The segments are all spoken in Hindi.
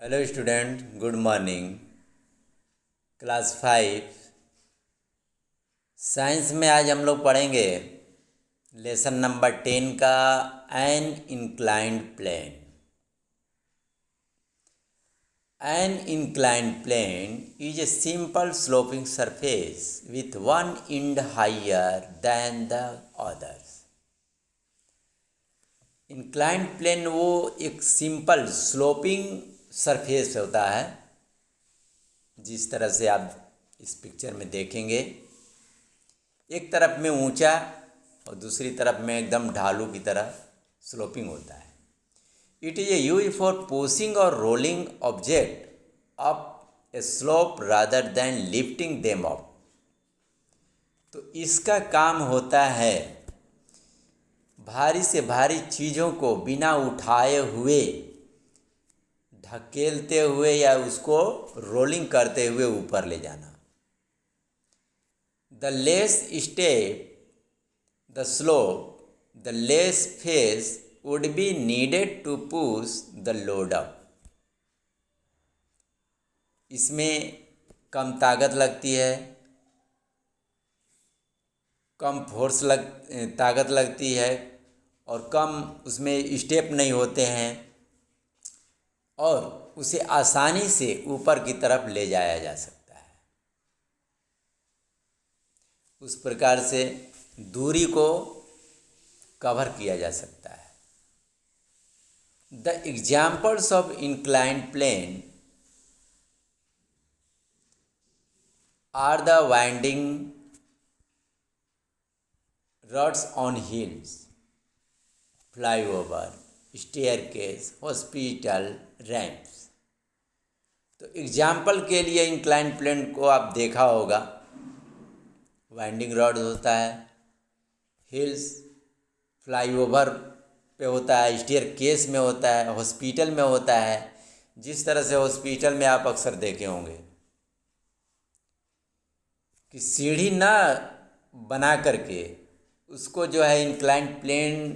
Hello student, good morning. Class 5 science में आज हम लोग पढ़ेंगे लेसन नंबर 10 का an inclined plane. An inclined plane is a simple sloping surface with one end higher than the others. Inclined plane वो एक सिंपल स्लोपिंग सरफेस होता है, जिस तरह से आप इस पिक्चर में देखेंगे। एक तरफ में ऊंचा और दूसरी तरफ में एकदम ढालू की तरह स्लोपिंग होता है। It is a use for pushing और rolling object up a slope rather than lifting them up. तो इसका काम होता है भारी से भारी चीज़ों को बिना उठाए हुए, धकेलते हुए या उसको रोलिंग करते हुए ऊपर ले जाना। The less steep the slope the less force would be needed to push the load up. इसमें कम ताकत लगती है, कम ताकत लगती है और कम उसमें स्टेप नहीं होते हैं और उसे आसानी से ऊपर की तरफ ले जाया जा सकता है। उस प्रकार से दूरी को कवर किया जा सकता है। The examples of inclined plane are the winding rods on hills, flyover, staircase, hospital, ramps. तो एग्जाम्पल के लिए इंक्लाइन प्लेन को आप देखा होगा। वाइंडिंग रॉड होता है, हिल्स, फ्लाईओवर पे होता है, स्टेयरकेस में होता है, हॉस्पिटल में होता है। जिस तरह से हॉस्पिटल में आप अक्सर देखे होंगे कि सीढ़ी ना बना करके उसको जो है इंक्लाइंड प्लेन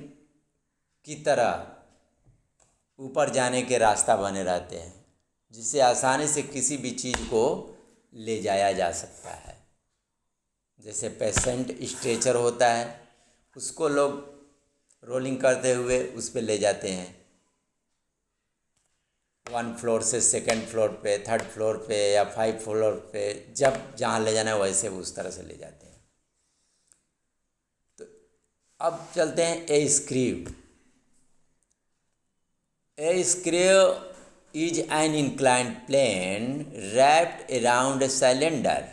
की तरह ऊपर जाने के रास्ता बने रहते हैं, जिससे आसानी से किसी भी चीज़ को ले जाया जा सकता है। जैसे पेशेंट स्ट्रेचर होता है, उसको लोग रोलिंग करते हुए उस पर ले जाते हैं, 1 फ्लोर से 2nd फ्लोर पे, 3rd फ्लोर पे या 5 फ्लोर पे, जब जहाँ ले जाना है वैसे उस तरह से ले जाते हैं। अब चलते हैं a screw. A screw is an inclined plane wrapped around a cylinder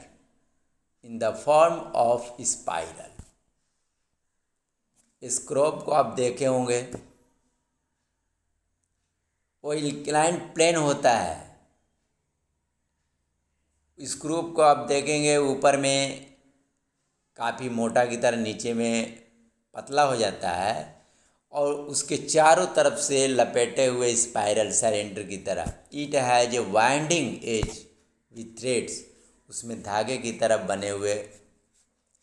in the form of spiral. Screw को आप देखे होंगे, वो इंक्लाइंड प्लेन होता है। स्क्रू को आप देखेंगे ऊपर में काफ़ी मोटा की तरह, नीचे में पतला हो जाता है और उसके चारों तरफ से लपेटे हुए स्पाइरल सिलेंडर की तरह। It has a winding edge with threads, उसमें धागे की तरह बने हुए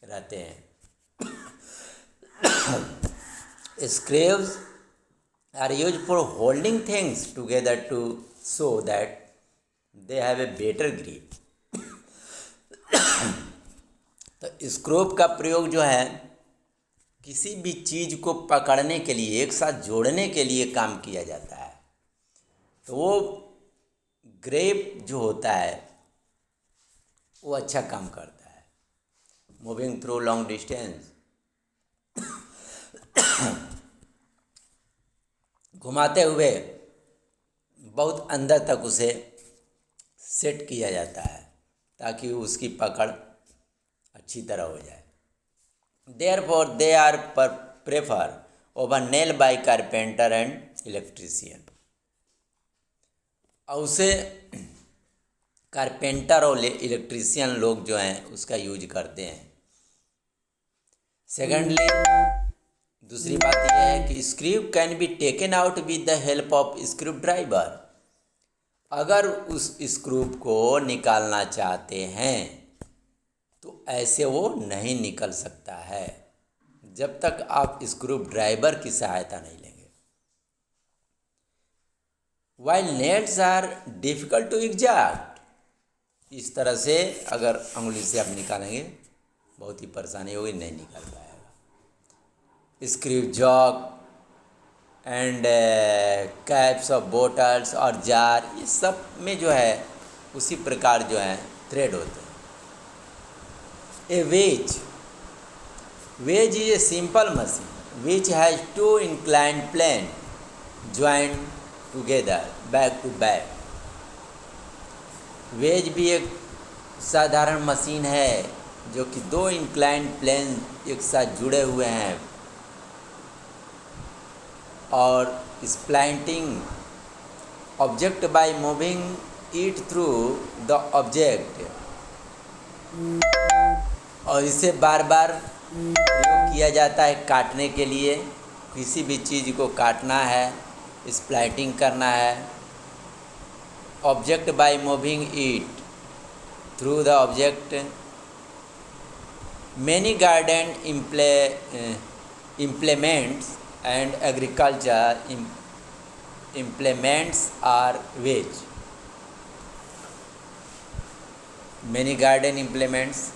रहते हैं। Screws are use for holding things together to show that they have a better grip. तो स्क्रूप का प्रयोग जो है किसी भी चीज़ को पकड़ने के लिए, एक साथ जोड़ने के लिए काम किया जाता है। तो वो ग्रेप जो होता है वो अच्छा काम करता है। मूविंग थ्रू लॉन्ग डिस्टेंस, घुमाते हुए बहुत अंदर तक उसे सेट किया जाता है ताकि उसकी पकड़ अच्छी तरह हो जाए। Therefore, they are prefer over nail by carpenter and electrician। और उसे कारपेंटर और इलेक्ट्रीशियन लोग जो हैं उसका यूज करते हैं। सेकेंडली, दूसरी बात यह है कि screw can be taken out with the help of screw driver. अगर उस स्क्रू को निकालना चाहते हैं तो ऐसे वो नहीं निकल सकता है जब तक आप स्क्रू ड्राइवर की सहायता नहीं लेंगे। while nails are difficult to exact। इस तरह से अगर अंगुली से आप निकालेंगे बहुत ही परेशानी होगी, नहीं निकाल पाएगा। Screw jack and caps of bottles और जार, ये सब में जो है उसी प्रकार जो है थ्रेड होते हैं। A wedge is a simple machine which has two inclined plane joint together back to back. Wedge भी एक साधारण मशीन है जो कि दो इंक्लाइंड प्लेन एक साथ जुड़े हुए हैं और splitting object by moving it through the object, और इसे बार बार प्रयोग किया जाता है काटने के लिए। किसी भी चीज़ को काटना है, स्प्लाइटिंग करना है। Object by moving it through the object. Many garden implements and agriculture implements are wedge. Many garden implements,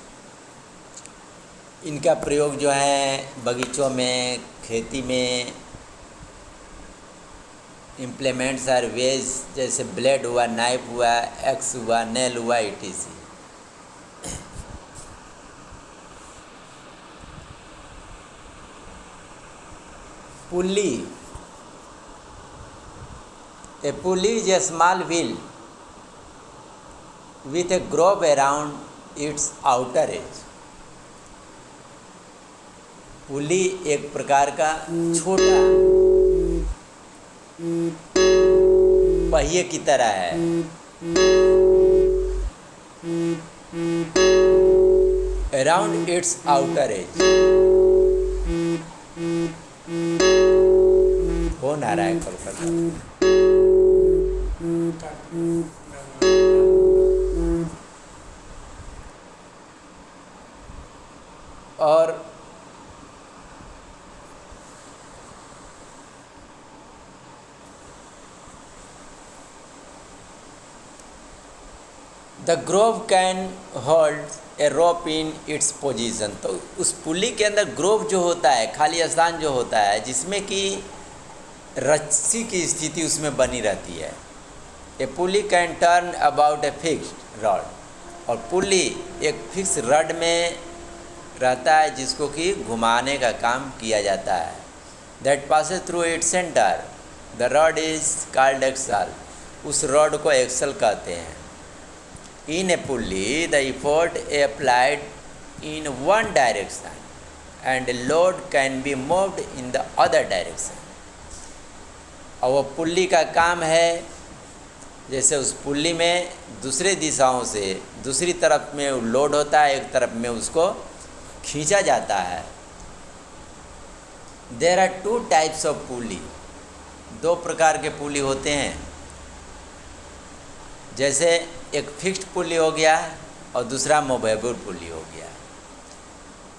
इनका प्रयोग जो है बगीचों में, खेती में। इम्प्लीमेंट्स आर वेज, जैसे ब्लेड हुआ, नाइफ हुआ, एक्स हुआ, नेल हुआ, etc। Pulley, a pulley is a small wheel with a groove around its outer edge। Pulley एक प्रकार का छोटा पहिए की तरह है, around its outer edge। Phone आ रहा है कोलकाता। और the groove can hold a rope in its position. तो उस पुली के अंदर ग्रोव जो होता है, खाली स्थान जो होता है, जिसमें कि रस्सी की स्थिति उसमें बनी रहती है। A pulley can turn about a fixed rod, और पुली एक फिक्स रड में रहता है जिसको कि घुमाने का काम किया जाता है। That passes through its centre, the rod is called axle. उस रॉड को एक्सल कहते हैं। In a pulley the effort applied in one direction and load can be moved in the other direction. और वो पुल्ली का काम है, जैसे उस पुल्ली में दूसरे दिशाओं से दूसरी तरफ में लोड होता है, एक तरफ में उसको खींचा जाता है। There are two types of pulley. दो प्रकार के पुली होते हैं। जैसे एक फिक्स्ड पुली हो गया और दूसरा मूवेबल पुली हो गया।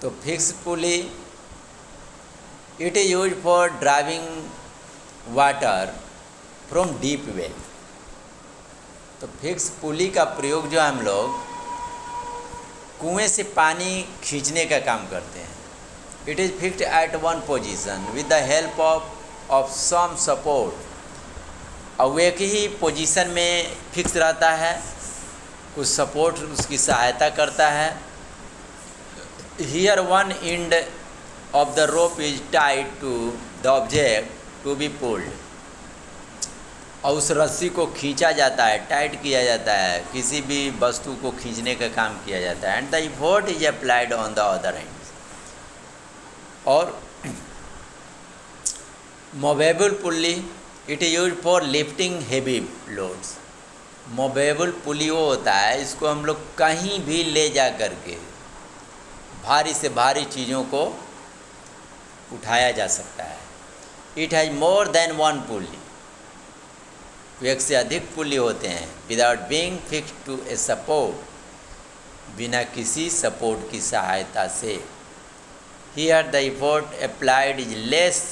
तो fixed pulley it is use for driving water from deep well. तो फिक्स पुली का प्रयोग जो हम लोग कुएं से पानी खींचने का काम करते हैं। It is fixed at one position with the help of some support. और वो एक ही पोजीशन में फिक्स रहता है, कुछ सपोर्ट उसकी सहायता करता है। Here one end of the rope is tied to the object to be pulled. और उस रस्सी को खींचा जाता है, टाइट किया जाता है, किसी भी वस्तु को खींचने का काम किया जाता है। And the effort is applied on the other end. और movable pulley it is use for lifting heavy loads. Movable pulley वो होता है, इसको हम लोग कहीं भी ले जा कर के भारी से भारी चीज़ों को उठाया जा सकता है। It has more than one pulley. एक से अधिक पुल्ली होते हैं। Without being fixed to a support, बिना किसी सपोर्ट की सहायता से। Here the effort applied is less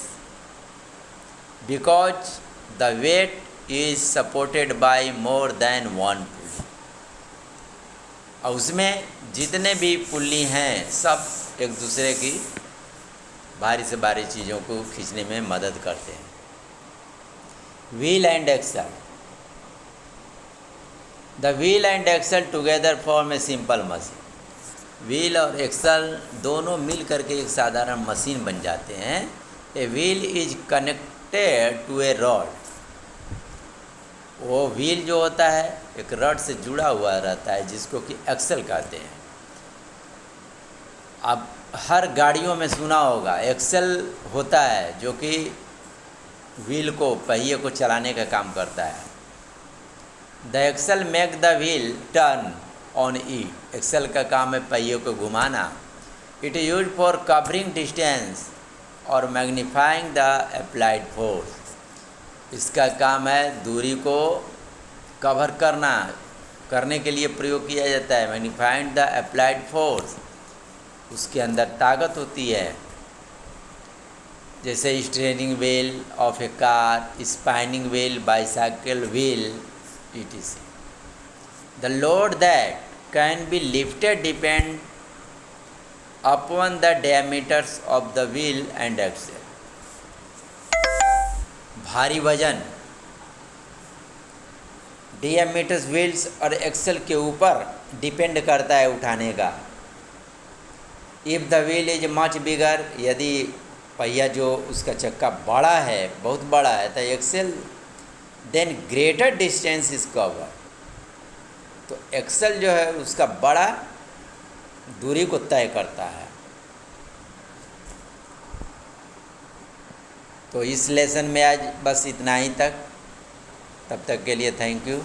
because the weight is supported by more than one pulley. और उसमें जितने भी पुल्ली हैं सब एक दूसरे की भारी से भारी चीज़ों को खींचने में मदद करते हैं। Wheel and axle, the wheel and axle together form a simple machine. Wheel और एक्सल दोनों मिल करके एक साधारण मशीन बन जाते हैं। A wheel is connected to a rod. वो व्हील जो होता है एक रॉड से जुड़ा हुआ रहता है जिसको कि एक्सल कहते हैं। अब हर गाड़ियों में सुना होगा एक्सल होता है जो कि व्हील को, पहिए को चलाने का काम करता है। The axle make the wheel turn on it. Axle का काम है पहिए को घुमाना। It is use for covering distance और मैग्नीफाइंग द अप्लाइड फोर्स। इसका काम है दूरी को कवर करने के लिए प्रयोग किया जाता है। मैग्नीफाइंग द अप्लाइड फोर्स, उसके अंदर ताकत होती है, जैसे steering wheel of A car, spinning wheel, bicycle wheel, etc. The load that can be lifted depend upon the diameters of the wheel and axle. भारी वजन diameters व्हील्स और एक्सल के ऊपर डिपेंड करता है उठाने का। If the wheel is much bigger, यदि पहिया जो उसका चक्का बड़ा है, बहुत बड़ा है, तो axle then greater distance is cover. तो एक्सल जो है उसका बड़ा दूरी को तय करता है। तो इस लेसन में आज बस इतना ही तक। तब तक के लिए थैंक यू।